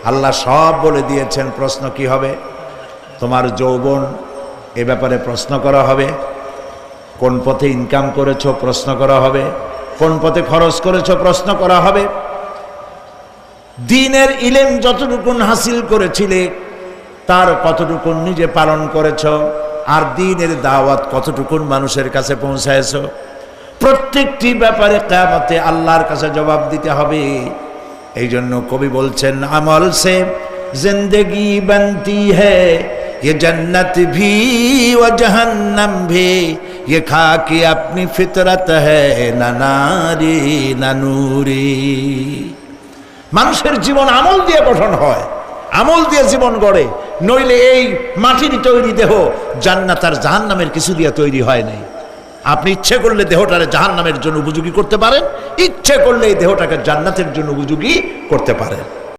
আল্লাহ সব বলে দিয়েছেন। প্রশ্ন কি হবে? তোমার যৌবন, এ ব্যাপারে প্রশ্ন করা হবে। কোন পথে ইনকাম করেছো প্রশ্ন করা হবে। কোন পথে খরচ করেছো প্রশ্ন করা হবে। দ্বীনের ইলম যতটুকুন হাসিল করেছিলে তার কতটুকুন নিজে পালন করেছো, আর দ্বীনের দাওয়াত কতটুকুন মানুষের কাছে পৌঁছায়ছো, প্রত্যেকটি ব্যাপারে কিয়ামতে আল্লাহর কাছে জবাব দিতে হবে। এই জন্য কবি বলছেন, আমল সে জিন্দগি बनती है ये जन्नत भी व जहन्नम भी ये खाकी अपनी फितरत है ना नारी ना नूरी। মানুষের জীবন আমল দিয়ে গঠন হয়, আমল দিয়ে জীবন গড়ে, নইলে এই মাটির তৈরি দেহ জান্নাত আর জাহান্নামের কিছু দিয়ে তৈরি হয় নাই। আপনি ইচ্ছে করলে দেহটারে জাহান্নামের জন্য উপযোগী করতে পারেন, ইচ্ছে করলে এই দেহটাকে জান্নাতের জন্য উপযোগী করতে পারেন।